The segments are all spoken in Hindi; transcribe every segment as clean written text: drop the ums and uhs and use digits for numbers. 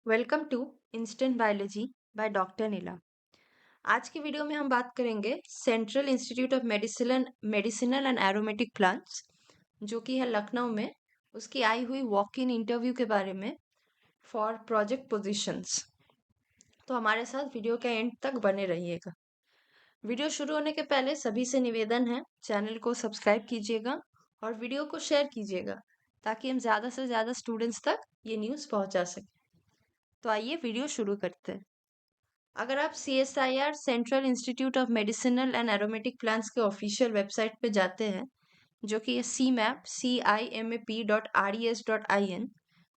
Welcome to instant biology by doctor Neela. आज की वीडियो में हम बात करेंगे central institute of medicinal and aromatic plants जो कि है लखनऊ में, उसकी आई हुई वॉक इन इंटरव्यू के बारे में फॉर प्रोजेक्ट पोजीशंस। तो हमारे साथ वीडियो के एंड तक बने रहिएगा। वीडियो शुरू होने के पहले सभी से निवेदन है, चैनल को सब्सक्राइब कीजिएगा और वीडियो को शेयर कीजिएगा ताकि हम ज़्यादा से ज़्यादा स्टूडेंट्स तक ये न्यूज़ पहुंचा सकें। तो आइए वीडियो शुरू करते हैं। अगर आप CSIR central institute of medicinal and aromatic plants के ऑफिशियल वेबसाइट पे जाते हैं, जो कि है cimap.res.in,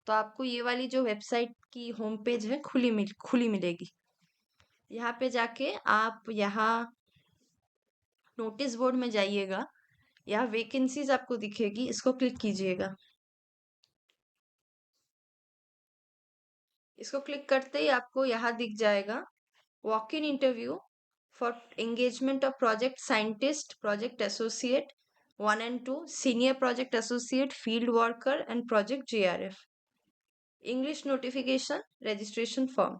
तो आपको ये वाली जो वेबसाइट की होम पेज है खुली मिलेगी। यहाँ पे जाके आप यहाँ नोटिस बोर्ड में जाइएगा, यहाँ वैकेंसीज आपको दिखेगी, इसको क्लिक कीजिएगा। इसको क्लिक करते ही आपको यहाँ दिख जाएगा walk in interview for engagement of project scientist, project associate 1 and 2, senior project associate, field worker and project JRF. English notification registration form.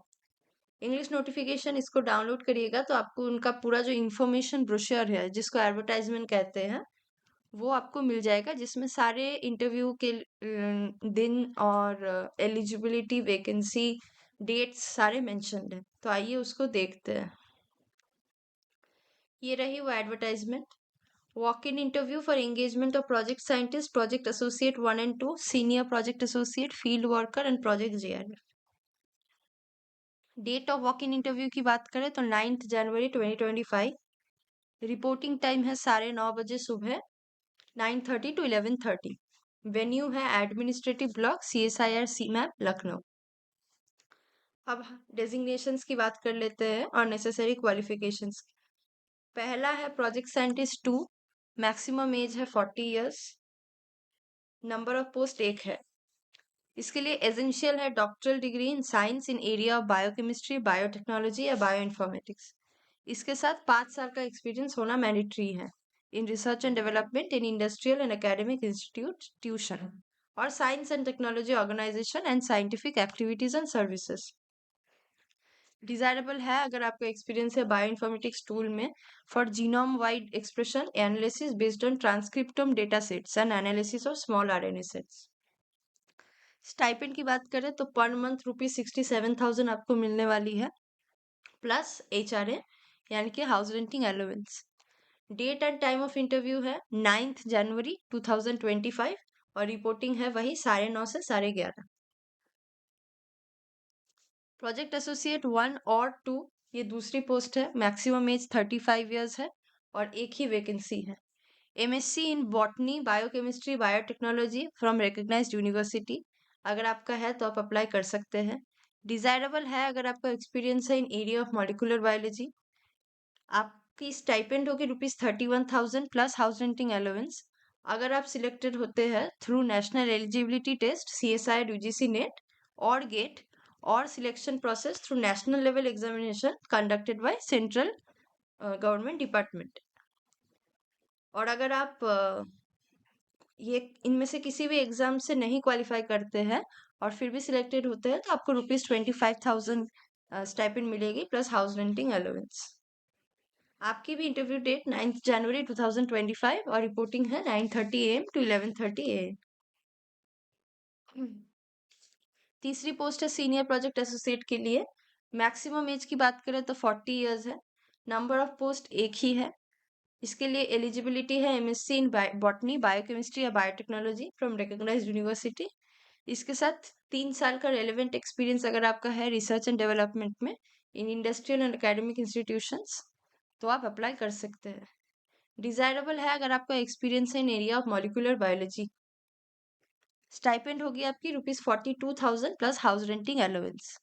English notification इसको डाउनलोड करिएगा तो आपको उनका पूरा जो इन्फॉर्मेशन ब्रोशर है, जिसको एडवर्टाइजमेंट कहते हैं, वो आपको मिल जाएगा, जिसमें सारे इंटरव्यू के दिन और एलिजिबिलिटी, वैकेंसी, डेट्स सारे मेंशन्ड हैं। तो आइए उसको देखते हैं। ये रही वो advertisement. Walk in interview for engagement of project scientist, project associate 1 and 2, senior project associate, field worker and project JRF। Date of walk in interview की बात करें तो 9 जनवरी 2025। रिपोर्टिंग टाइम है 9:30 बजे सुबह, 9:30 to 11:30। वेन्यू है administrative block, CSIR CMAP Lucknow. अब डेजिग्नेशंस की बात कर लेते हैं और नेसेसरी क्वालिफिकेशंस। पहला है प्रोजेक्ट साइंटिस्ट 2, मैक्सिमम एज है 40 ईयर्स, नंबर ऑफ पोस्ट 1 है। इसके लिए एसेंशियल है doctoral degree in science in area of biochemistry, biotechnology या बायोइन्फॉर्मेटिक्स। इसके साथ 5 साल का एक्सपीरियंस होना मैंडेटरी है in research and development in industrial and academic institution और science and technology organisation and scientific activities and services. Desirable है अगर आपका एक्सपीरियंस है बायोइन्फॉर्मेटिक्स टूल में for genome wide expression analysis based on transcriptome data sets and analysis of small RNA sets. Stipend की बात करें तो पर मंथ ₹67,000 आपको मिलने वाली है, प्लस HRA यानी कि house renting allowance. Date and time of interview है 9 जनवरी 2025 और रिपोर्टिंग है वही 9:30 से 11:30। प्रोजेक्ट एसोसिएट 1 और 2 ये दूसरी पोस्ट है, मैक्सिमम एज 35 ईयर्स है और एक ही वैकेंसी है। MSc in botany, biochemistry, biotechnology from recognised university अगर आपका है तो आप अप्लाई कर सकते हैं। डिजायरेबल है अगर आपका एक्सपीरियंस है in area of molecular biology. आपकी स्टाइपेंड होगी ₹31,000 प्लस हाउस रेंटिंग अलाउंस। अगर आप सिलेक्टेड होते हैं through national eligibility test, CSIR UGC net और गेट, और selection process through national level examination conducted by central government department. और अगर आप ये इनमें से किसी भी एग्जाम से नहीं क्वालिफाई करते हैं और फिर भी सिलेक्टेड होते हैं तो आपको ₹25,000 स्टाइपेंड मिलेगी प्लस हाउस रेंटिंग अलाउंस। आपकी भी इंटरव्यू डेट 9 जनवरी 2025 और रिपोर्टिंग है 9:30 AM to 11:30 AM। तीसरी पोस्ट है सीनियर प्रोजेक्ट एसोसिएट के लिए। मैक्सिमम एज की बात करें तो 40 ईयर्स है, नंबर ऑफ पोस्ट एक ही है। इसके लिए एलिजिबिलिटी है MSc इन बॉटनी, बायोकेमिस्ट्री या बायोटेक्नोलॉजी फ्रॉम रिकग्नाइज्ड यूनिवर्सिटी। इसके साथ 3 साल का रेलेवेंट एक्सपीरियंस अगर आपका है रिसर्च एंड डेवलपमेंट में इन इंडस्ट्रियल एंड एकेडमिक इंस्टीट्यूशंस तो आप अप्लाई कर सकते हैं। डिजायरेबल है अगर आपका एक्सपीरियंस है in area of molecular biology. Stipend होगी आपकी ₹42,000 प्लस हाउस रेंटिंग अलाउंस।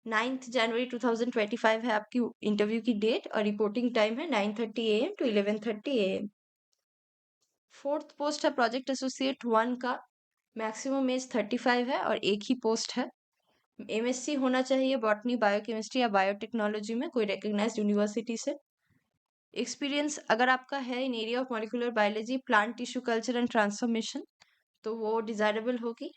9 जनवरी 2025 है आपकी इंटरव्यू की डेट और रिपोर्टिंग टाइम है 9:30 AM to 11:30 AM। Fourth post है प्रोजेक्ट एसोसिएट 1 का, मैक्सिमम एज 35 है और एक ही पोस्ट है। MSc होना चाहिए बॉटनी, बायोकेमिस्ट्री या बायोटेक्नोलॉजी में कोई रिकग्नाइज्ड यूनिवर्सिटी से। एक्सपीरियंस अगर आपका है in area of molecular biology, plant tissue culture and transformation तो वो डिजायरेबल होगी।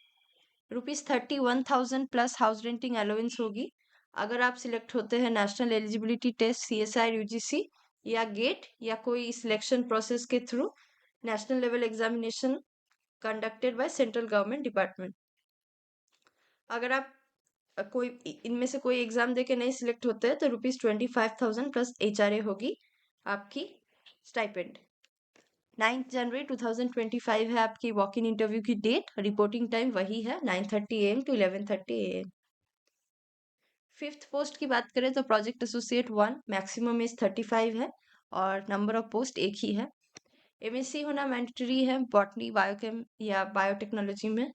₹31,000 प्लस हाउस रेंटिंग अलाउंस होगी। अगर आप सिलेक्ट होते हैं national eligibility test CSIR UGC या गेट या कोई सिलेक्शन प्रोसेस के through national level examination conducted by central government department. अगर आप इनमें से कोई एग्जाम देके नहीं सिलेक्ट होते हैं तो ₹25,000 प्लस HRA होगी आपकी स्टाइपेंड। 9 जनवरी 2025 है आपकी वॉक इन इंटरव्यू की डेट। रिपोर्टिंग टाइम वही है 9:30 AM to 11:30 AM। Fifth post की बात करें तो प्रोजेक्ट एसोसिएट 1, मैक्सिमम एज 35 है और नंबर ऑफ पोस्ट एक ही है। MSc होना मैंडेटरी है बॉटनी, बायोकेम या बायोटेक्नोलॉजी में।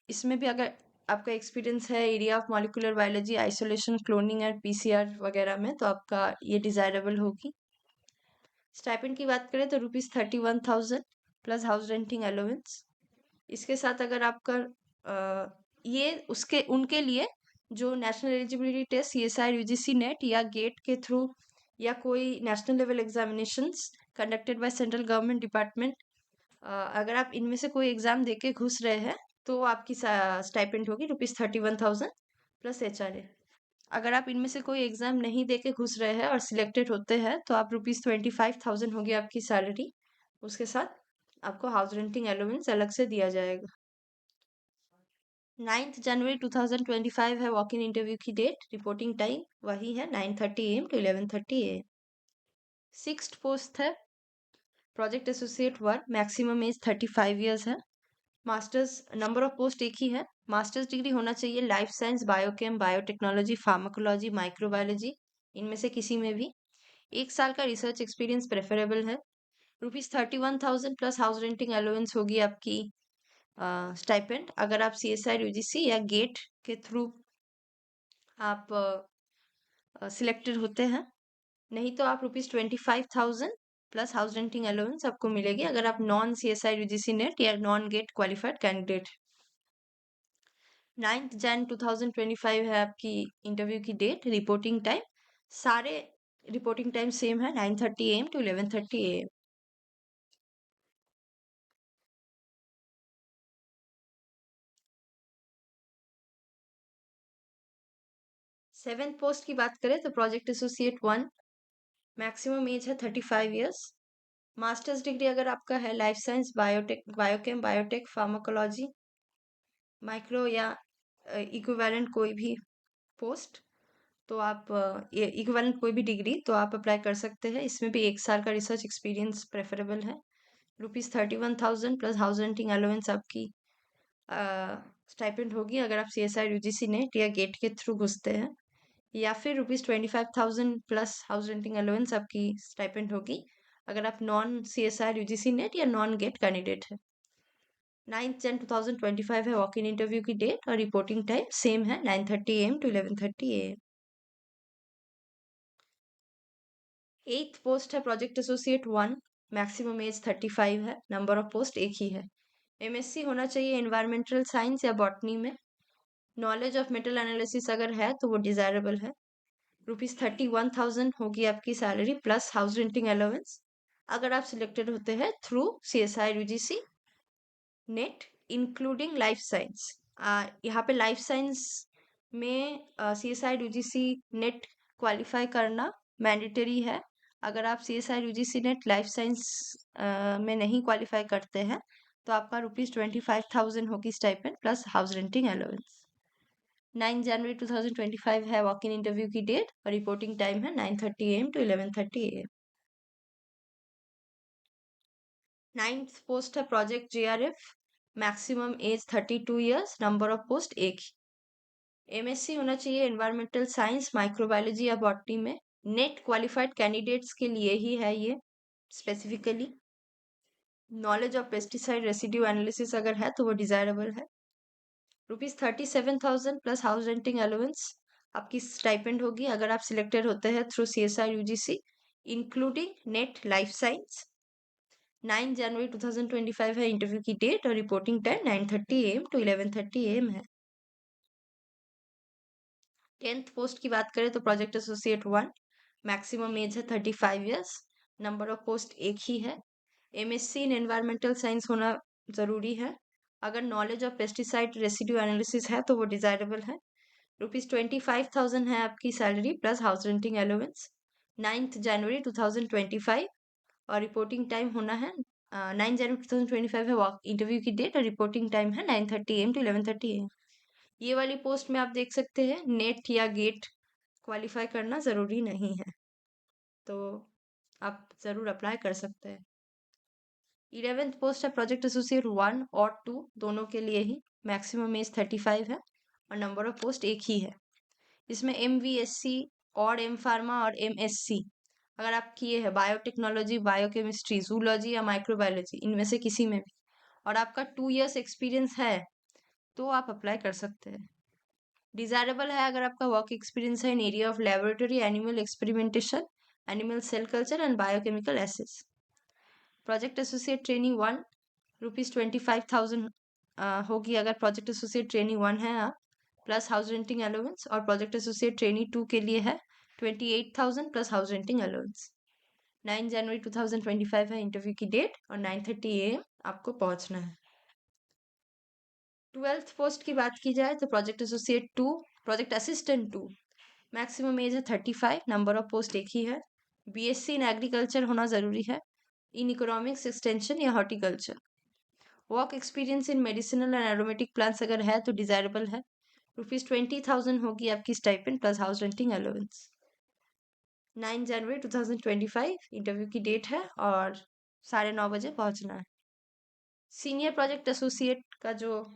इसमें भी अगर आपका एक्सपीरियंस है area of molecular biology, isolation, cloning और PCR वगैरह में तो आपका ये डिजायरेबल होगी। स्टाइपेंड की बात करें तो ₹31,000 प्लस हाउस रेंटिंग अलाउंस। इसके साथ अगर आपका ये उसके उनके लिए जो national eligibility test CSIR UGC net या गेट के थ्रू या कोई national level examinations conducted by central government department, अगर आप इनमें से कोई एग्जाम देके घुस रहे हैं तो आपकी स्टाइपेंड होगी ₹31,000 प्लस HRA। अगर आप इनमें से कोई एग्जाम नहीं देके घुस रहे हैं और सिलेक्टेड होते हैं तो आप ₹25,000 होगी आपकी सैलरी। उसके साथ आपको हाउस रेंटिंग अलाउंस अलग से दिया जाएगा। 9 जनवरी 2025 है वॉक इन इंटरव्यू की डेट। रिपोर्टिंग टाइम वही है 9:30 AM to 11:30 AM। Sixth post है project associate 1, maximum age 35 years है। मास्टर्स नंबर ऑफ पोस्ट एक ही है। मास्टर्स डिग्री होना चाहिए life science, biochem, biotechnology, pharmacology, microbiology, इनमें से किसी में भी। 1 साल का रिसर्च एक्सपीरियंस प्रेफरेबल है। ₹31,000 प्लस हाउस रेंटिंग अलाउंस होगी आपकी स्टाइपेंड। अगर आप CSIR UGC या गेट के थ्रू आप सिलेक्टेड होते हैं, नहीं तो आप ₹25,000 प्लस हाउस रेंटिंग अलाउंस आपको मिलेगी अगर आप नॉन CSIR UGC नेट या नॉन गेट क्वालिफाइड कैंडिडेट। 9 जन 2025 है आपकी इंटरव्यू की डेट। रिपोर्टिंग टाइम सारे रिपोर्टिंग टाइम सेम है 9:30 AM to 11:30 AM। Seventh post की बात करें तो प्रोजेक्ट एसोसिएट 1, मैक्सिमम एज है 35 ईयर्स। मास्टर्स डिग्री अगर आपका है life science, biotech, biochem, biotech, pharmacology, micro या इक्विवेलेंट कोई भी पोस्ट, तो आप ये इक्विवेलेंट कोई भी डिग्री तो आप अप्लाई कर सकते हैं। इसमें भी 1 साल का रिसर्च एक्सपीरियंस प्रेफरेबल है। ₹31,000 प्लस हाउस रेंटिंग अलाउंस आपकी स्टाइपेंड होगी अगर आप CSIR UGC नेट या गेट के थ्रू घुसते हैं, या फिर ₹25,000 प्लस हाउस रेंटिंग अलाउंस आपकी स्टाइपेंड होगी अगर आप नॉन CSIR UGC नेट या नॉन गेट कैंडिडेट है। 9 जन 2025 है वॉक इन इंटरव्यू की डेट और रिपोर्टिंग टाइम सेम है 9:30 AM to 11:30 AM। Eighth post है प्रोजेक्ट एसोसिएट 1, मैक्सिमम एज 35 है। नंबर ऑफ पोस्ट एक ही है। MSc होना चाहिए एनवायरमेंटल साइंस या बॉटनी में। नॉलेज ऑफ मेटल एनालिसिस अगर है तो वो डिजायरेबल है। ₹31,000 होगी आपकी salary plus house renting allowance अगर आप सिलेक्टेड होते हैं through CSIR UGC net including life science. यहाँ पे लाइफ साइंस में CSIR UGC नेट क्वालिफाई करना मैंडेटरी है। अगर आप CSIR UGC net life science में नहीं क्वालिफाई करते हैं तो आपका ₹25,000 होगी stipend plus house renting allowance. 9 जनवरी 2025 है वॉक इन इंटरव्यू की डेट और रिपोर्टिंग टाइम है 9:30 AM to 11:30 AM। Ninth post है project JRF, maximum age 32 years. Number of post एक ही। MSc होना चाहिए एनवायरमेंटल साइंस, माइक्रोबायोलॉजी या बॉटनी में। नेट क्वालिफाइड कैंडिडेट्स के लिए ही है ये specifically. Knowledge of pesticide residue analysis अगर है तो वो डिजायरेबल है। ₹37,000 प्लस हाउस रेंटिंग अलाउंस आपकी स्टाइपेंड होगी अगर आप सिलेक्टेड होते हैं through CSIR UGC including net life science. 9 जनवरी 2025 है इंटरव्यू की डेट और reporting time 9:30 AM to 11:30 AM है। 10th पोस्ट की बात करें तो प्रोजेक्ट एसोसिएट 1, मैक्सिमम एज है 35 ईयर्स। नंबर ऑफ पोस्ट एक ही है। MSc इन एनवायरमेंटल साइंस होना जरूरी है। अगर knowledge of pesticide residue analysis है तो वो डिजायरेबल है। ₹25,000 है आपकी salary plus house renting allowance. 9 जनवरी 2025 और रिपोर्टिंग टाइम होना है 9 जनवरी 2025 है इंटरव्यू की डेट, और रिपोर्टिंग टाइम है 9:30 AM to 11:30 AM। ये वाली पोस्ट में आप देख सकते हैं नेट या गेट क्वालिफाई करना ज़रूरी नहीं है, तो आप ज़रूर अप्लाई कर सकते हैं। 11th पोस्ट है प्रोजेक्ट एसोसिएट 1 और 2 दोनों के लिए ही। मैक्सिमम एज 35 है और नंबर ऑफ पोस्ट एक ही है। इसमें MVSC और M फार्मा और MSc अगर आप किए हैं बायोटेक्नोलॉजी, बायोकेमिस्ट्री, जूलॉजी या माइक्रोबायोलॉजी, इनमें से किसी में भी, और आपका 2 इयर्स एक्सपीरियंस है तो आप अप्लाई कर सकते हैं। डिजायरेबल है अगर आपका वर्क एक्सपीरियंस है in area of laboratory animal experimentation, animal cell culture and biochemical assays. Project associate training 1 ₹25,000 होगी अगर प्रोजेक्ट एसोसिएट ट्रेनिंग 1 है आप, प्लस हाउस रेंटिंग अलाउंस, और प्रोजेक्ट एसोसिएट ट्रेनिंग 2 के लिए है 28,000 प्लस हाउस रेंटिंग अलाउंस। 9 जनवरी 2025 है इंटरव्यू की डेट और 9:30 AM आपको पहुंचना है। 12th पोस्ट की बात की जाए तो project associate 2, project assistant 2, maximum age है 35, नंबर ऑफ पोस्ट एक ही है। BSc इन एग्रीकल्चर होना ज़रूरी है, इन इकोनॉमिक्स एक्सटेंशन या horticulture. Work experience in medicinal and aromatic plants अगर है तो डिजायरेबल है। ₹20,000 होगी आपकी stipend plus house renting allowance. 9 जनवरी 2025 इंटरव्यू की डेट है और 9:30 बजे पहुंचना है। सीनियर प्रोजेक्ट एसोसिएट का जो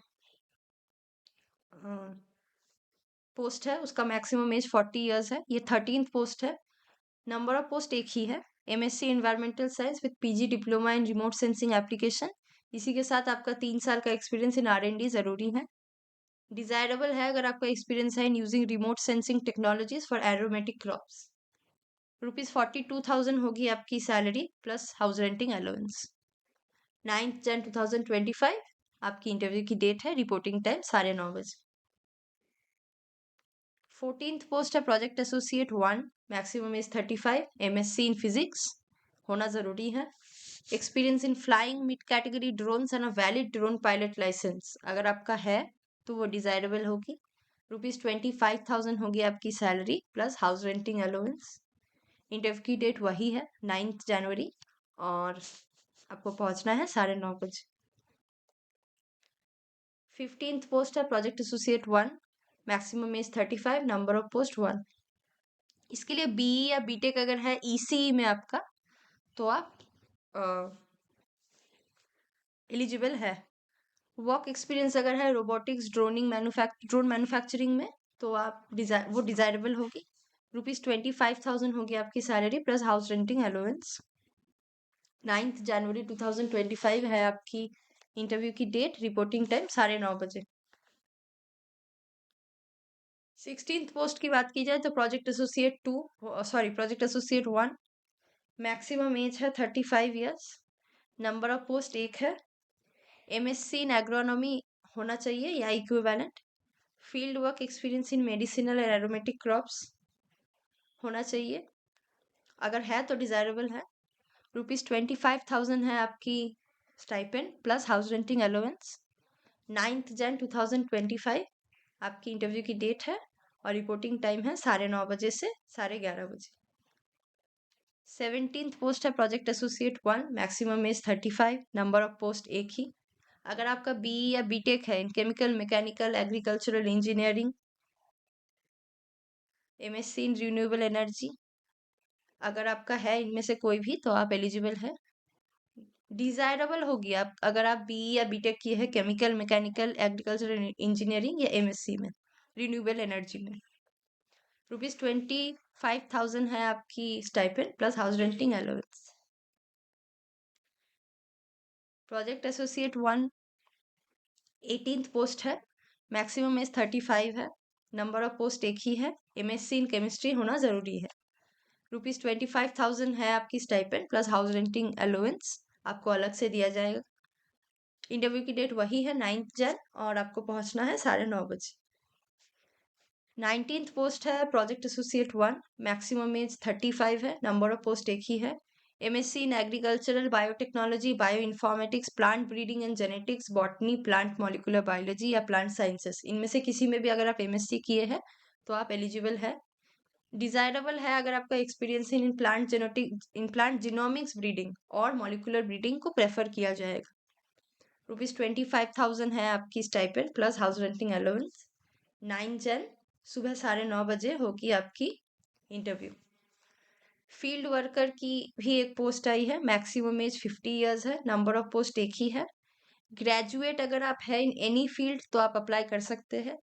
पोस्ट है उसका मैक्सिमम एज 40 इयर्स है, ये 13th पोस्ट है। नंबर ऑफ पोस्ट एक ही है। MSc environmental science with PG diploma in remote sensing application, इसी के साथ आपका 3 साल का एक्सपीरियंस इन R&D जरूरी है। डिजायरेबल है अगर आपका एक्सपीरियंस है in using remote sensing technologies for aromatic crops. ₹42,000 होगी आपकी salary plus house renting allowance. 9 जन 2025 आपकी इंटरव्यू की डेट है, रिपोर्टिंग टाइम 9:30 बजे। 14th पोस्ट है project associate 1, maximum is 35, MSc in physics होना जरूरी है। Experience in flying mid category drones and a valid drone pilot licence अगर आपका है तो वो डिजायरेबल होगी। ₹25,000 होगी आपकी salary plus house renting allowance. Interview की डेट वही है 9 जनवरी और आपको पहुंचना है 9:30 बजे। 15th पोस्ट है project associate 1, maximum age 35, number of post 1। इसके लिए BE या BTech अगर है ECE में आपका तो आप एलिजिबल है। वर्क एक्सपीरियंस अगर है रोबोटिक्स, ड्रोन मैन्युफैक्चरिंग में तो आप वो डिजायरेबल होगी। ₹25,000 होगी आपकी salary plus house renting allowance. 9 जनवरी 2025 है आपकी इंटरव्यू की डेट, रिपोर्टिंग टाइम 9:30 बजे। 16th पोस्ट की बात की जाए तो प्रोजेक्ट एसोसिएट 1, मैक्सिमम एज है 35 इयर्स, नंबर ऑफ पोस्ट एक है। MSc इन एग्रोनॉमी होना चाहिए या equivalent. Field work experience in medicinal and aromatic crops होना चाहिए, अगर है तो डिजायरेबल है। ₹25,000 है आपकी stipend plus house renting allowance. 9 जन 2025 आपकी इंटरव्यू की डेट है और रिपोर्टिंग टाइम है 9:30 बजे से 11:30 बजे। 17th पोस्ट है project associate 1, maximum age 35, number of post एक ही। अगर आपका BE या BTech है इन chemical, mechanical, agricultural engineering, MSc in renewable energy अगर आपका है इनमें से कोई भी तो आप एलिजिबल है। डिजायरेबल होगी आप अगर आप BE या BTech किए हैं केमिकल, मैकेनिकल, एग्रीकल्चरल इंजीनियरिंग या MSc में रिन्यूएबल एनर्जी में। ₹25,000 है आपकी stipend plus house renting allowance. Project associate 1 18th post है, मैक्सिमम एज 35 है, नंबर ऑफ पोस्ट एक ही है। MSc इन केमिस्ट्री होना जरूरी है। ₹25,000 है आपकी stipend plus house renting allowance आपको अलग से दिया जाएगा। इंटरव्यू की डेट वही है 9 जन और आपको पहुंचना है 9:30 बजे। 19th पोस्ट है प्रोजेक्ट एसोसिएट 1, मैक्सिमम एज 35 है, नंबर ऑफ पोस्ट एक ही है। MSc in agricultural biotechnology, bio informatics, plant breeding and genetics, botany, plant molecular biology या प्लांट साइंसेस, इनमें से किसी में भी अगर आप एमएससी किए हैं तो आप एलिजिबल है। डिजायरेबल है अगर आपका experience in plant genetic, in plant genomics breeding और मॉलिक्यूलर ब्रीडिंग को प्रेफर किया जाएगा। ₹25,000 है आपकी stipend plus house renting allowance. 9 जन सुबह 9:30 बजे होगी आपकी इंटरव्यू। फील्ड वर्कर की भी एक पोस्ट आई है, मैक्सिमम एज 50 ईयर्स है, नंबर ऑफ पोस्ट एक ही है। ग्रेजुएट अगर आप है इन एनी फील्ड तो आप अप्लाई कर सकते हैं।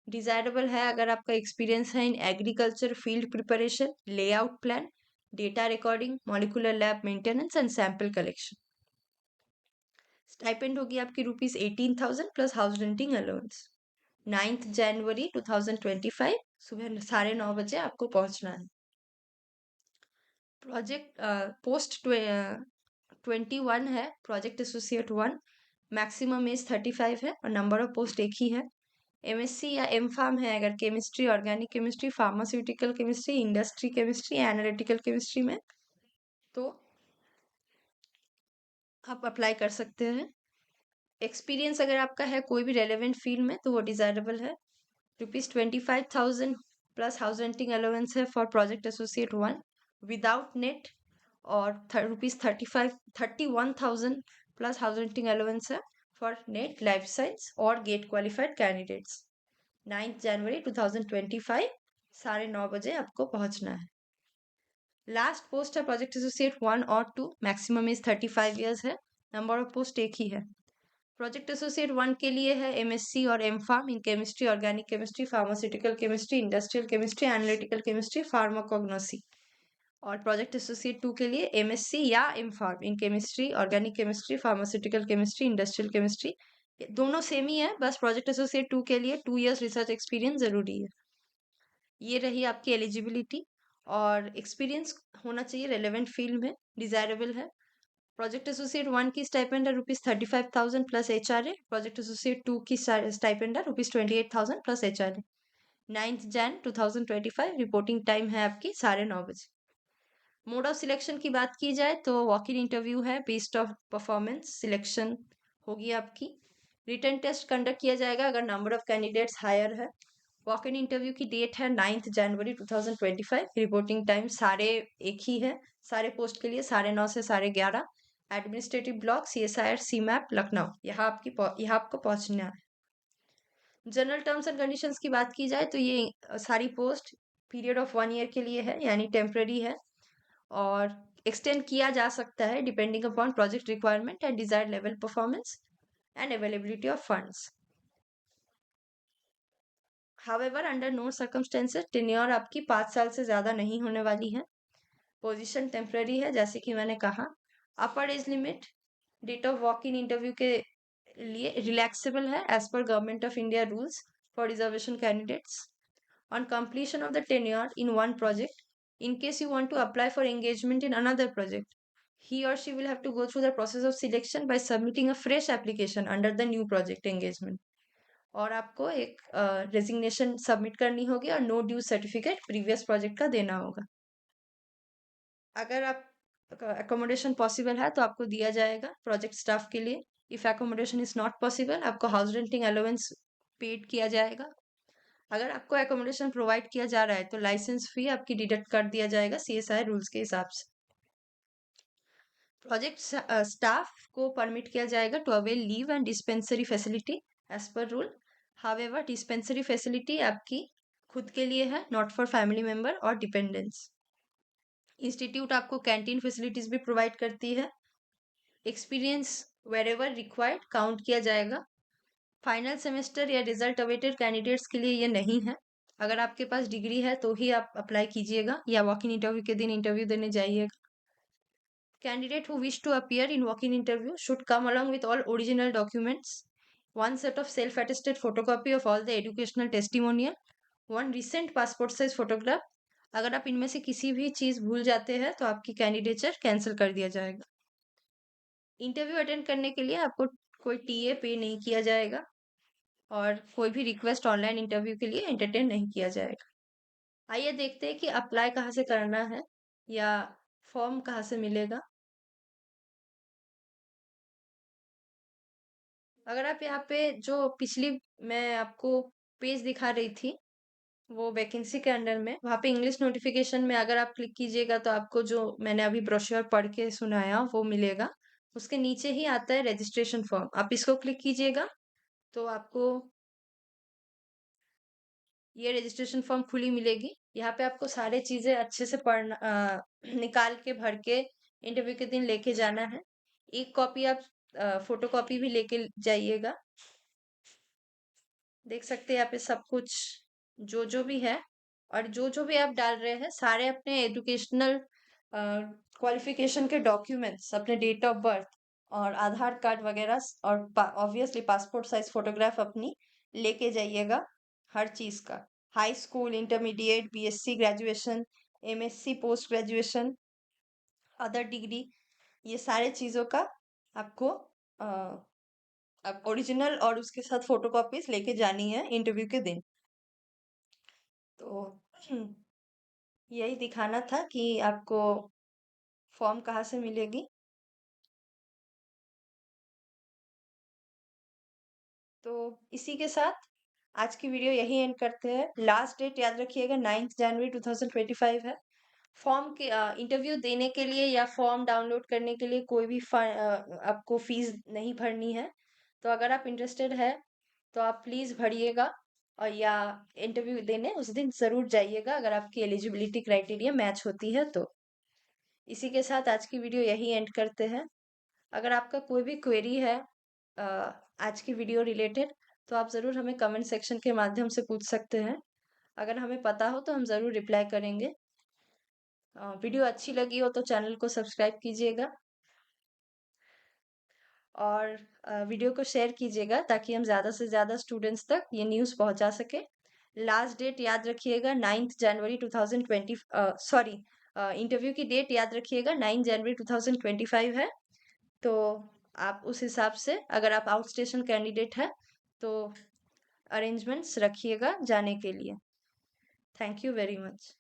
डिजायरेबल है अगर आपका एक्सपीरियंस है in agriculture field preparation, layout plan, data recording, molecular lab maintenance and sample collection. Stipend होगी आपकी ₹18,000 प्लस हाउस रेंटिंग अलाउंस। 9 जनवरी 2025 सुबह 9:30 बजे आपको पहुंचना है। प्रोजेक्ट पोस्ट 21 है, प्रोजेक्ट एसोसिएट 1, मैक्सिमम एज 35 है और नंबर ऑफ पोस्ट एक ही है। एमएससी या एम फार्म है अगर chemistry, organic chemistry, pharmaceutical chemistry, industry chemistry, analytical chemistry में, तो आप अप्लाई कर सकते हैं। एक्सपीरियंस अगर आपका है कोई भी रेलेवेंट फील्ड में तो वो डिजायरेबल है। ₹25,000 प्लस हाउस रेंटिंग अलाउंस है for project associate 1 without net, और ₹31,000 प्लस हाउस रेंटिंग अलाउंस है फॉर नेट, लाइफ साइंस और गेट क्वालिफाइड कैंडिडेट्स। 9 जनवरी 2025 9:30 बजे आपको पहुंचना है। लास्ट पोस्ट है प्रोजेक्ट एसोसिएट 1 और 2, मैक्सिमम एज 35 ईयर्स है, नंबर ऑफ पोस्ट एक ही है। प्रोजेक्ट एसोसिएट 1 के लिए है एमएससी और M pharm in chemistry, organic chemistry, pharmaceutical chemistry, industrial chemistry, analytical chemistry, pharmacognosy. और प्रोजेक्ट एसोसिएट 2 के लिए एमएससी या M pharm in chemistry, organic chemistry, pharmaceutical chemistry, industrial chemistry, दोनों सेम ही है, बस प्रोजेक्ट एसोसिएट 2 के लिए 2 इयर्स रिसर्च एक्सपीरियंस जरूरी है। ये रही आपकी एलिजिबिलिटी, और एक्सपीरियंस होना चाहिए रेलेवेंट फील्ड में, डिजायरेबल है। प्रोजेक्ट एसोसिएट 1 की स्टाइपेंड है ₹35,000 प्लस एचआरए, प्रोजेक्ट एसोसिएट 2 की स्टाइपेंड है ₹28,000 प्लस एचआरए। 9 जन 2025 रिपोर्टिंग टाइम है आपकी 9:30 बजे। मोड ऑफ सिलेक्शन की बात की जाए तो वॉक इन इंटरव्यू है, बेस्ड ऑफ परफॉर्मेंस सिलेक्शन होगी आपकी। रिटन टेस्ट कंडक्ट किया जाएगा अगर नंबर ऑफ कैंडिडेट्स हायर है। वॉक इन इंटरव्यू की डेट है 9 जनवरी 2025, रिपोर्टिंग टाइम सारे एक ही है, सारे पोस्ट के लिए 9:30 से 11:30। Administrative block CSIR CMAP Lucknow, यहाँ आपको पहुंचना है। जनरल टर्म्स एंड कंडीशंस की बात की जाए तो ये सारी पोस्ट पीरियड ऑफ 1 ईयर के लिए है, यानी टेम्पररी है, और एक्सटेंड किया जा सकता है depending upon project requirement and desired level performance and availability of funds. However under no circumstances tenure आपकी 5 साल से ज्यादा नहीं होने वाली है। पोजीशन टेम्पररी है जैसे कि मैंने कहा। Upper age limit date of walk in interview के लिए रिलैक्सेबल है as per government of India rules for reservation candidates. On completion of the tenure in one project, in case you want to apply for engagement in another project, he or she will have to go through the process of selection by submitting a fresh application under the new project engagement, और आपको एक रेजिग्नेशन सबमिट करनी होगी और no due certificate previous project का देना होगा। अगर आप अकोमोडेशन पॉसिबल है तो आपको दिया जाएगा प्रोजेक्ट स्टाफ के लिए। If accommodation is not possible आपको हाउस रेंटिंग अलाउंस पेड किया जाएगा। अगर आपको अकोमोडेशन प्रोवाइड किया जा रहा है तो लाइसेंस फी आपकी डिडक्ट कर दिया जाएगा CSI रूल्स के हिसाब से। प्रोजेक्ट स्टाफ को परमिट किया जाएगा to avail leave and dispensary facility as per rule. However dispensary facility आपकी खुद के लिए है, नॉट फॉर फैमिली मेंबर और डिपेंडेंट्स। इंस्टीट्यूट आपको कैंटीन फैसिलिटीज भी प्रोवाइड करती है। एक्सपीरियंस वेरेवर रिक्वायर्ड काउंट किया जाएगा। फाइनल सेमेस्टर या रिजल्ट अवेटेड कैंडिडेट्स के लिए ये नहीं है। अगर आपके पास डिग्री है तो ही आप अप्लाई कीजिएगा या वॉक इन इंटरव्यू के दिन इंटरव्यू देने जाइएगा। Candidate who wish to appear in walk-in interview should come along with all original documents, one set of self-attested photocopy of all the educational testimonial, one recent passport size photograph. अगर आप इनमें से किसी भी चीज भूल जाते हैं तो आपकी कैंडिडेचर कैंसिल कर दिया जाएगा। इंटरव्यू अटेंड करने के लिए आपको कोई टीए पे नहीं किया जाएगा और कोई भी रिक्वेस्ट ऑनलाइन इंटरव्यू के लिए एंटरटेन नहीं किया जाएगा। आइए देखते हैं कि अप्लाई कहाँ से करना है या फॉर्म कहाँ से मिलेगा। अगर आप यहाँ पे जो पिछली मैं आपको पेज दिखा रही थी, वो वैकेंसी के अंडर में, वहाँ पे इंग्लिश नोटिफिकेशन में अगर आप क्लिक कीजिएगा तो आपको जो मैंने अभी ब्रोश्योर पढ़ के सुनाया वो मिलेगा। उसके नीचे ही आता है रजिस्ट्रेशन फॉर्म, आप इसको क्लिक कीजिएगा तो आपको ये रजिस्ट्रेशन फॉर्म खुली मिलेगी। यहाँ पे आपको सारे चीजें अच्छे से पढ़ना निकाल के भर के इंटरव्यू के दिन लेके जाना है। एक कॉपी आप फोटो कॉपी भी लेके जाइएगा। देख सकते हैं यहाँ पे सब कुछ जो जो भी है, और जो जो भी आप डाल रहे हैं सारे अपने एजुकेशनल क्वालिफिकेशन के डॉक्यूमेंट्स, अपने डेट ऑफ बर्थ और आधार कार्ड वगैरह, और ऑब्वियसली पासपोर्ट साइज फोटोग्राफ अपनी लेके जाइएगा। हर चीज का, high school, intermediate, BSc, graduation, MSc, post graduation, other degree, ये सारे चीजों का आपको अब ओरिजिनल और उसके साथ फोटोकॉपीज लेके जानी है इंटरव्यू के दिन। तो यही दिखाना था कि आपको फॉर्म कहाँ से मिलेगी। तो इसी के साथ आज की वीडियो यही एंड करते हैं। लास्ट डेट याद रखिएगा 9 जनवरी 2025 है। फॉर्म के इंटरव्यू देने के लिए या फॉर्म डाउनलोड करने के लिए कोई भी आपको फीस नहीं भरनी है। तो अगर आप इंटरेस्टेड है तो आप प्लीज भरिएगा, और या इंटरव्यू देने उस दिन जरूर जाइएगा अगर आपकी एलिजिबिलिटी क्राइटेरिया मैच होती है तो। इसी के साथ आज की वीडियो यही एंड करते हैं। अगर आपका कोई भी क्वेरी है अ, आज की वीडियो रिलेटेड, तो आप ज़रूर हमें कमेंट सेक्शन के माध्यम से पूछ सकते हैं। अगर हमें पता हो तो हम ज़रूर रिप्लाई करेंगे। वीडियो अच्छी लगी हो तो चैनल को सब्सक्राइब कीजिएगा, और वीडियो को शेयर कीजिएगा ताकि हम ज़्यादा से ज़्यादा स्टूडेंट्स तक ये न्यूज़ पहुंचा सके। लास्ट डेट याद रखिएगा 9 जनवरी 2020, सॉरी, इंटरव्यू की डेट याद रखिएगा 9 जनवरी 2025 है। तो आप उस हिसाब से, अगर आप आउट स्टेशन कैंडिडेट है तो अरेंजमेंट्स रखिएगा जाने के लिए। Thank you very much.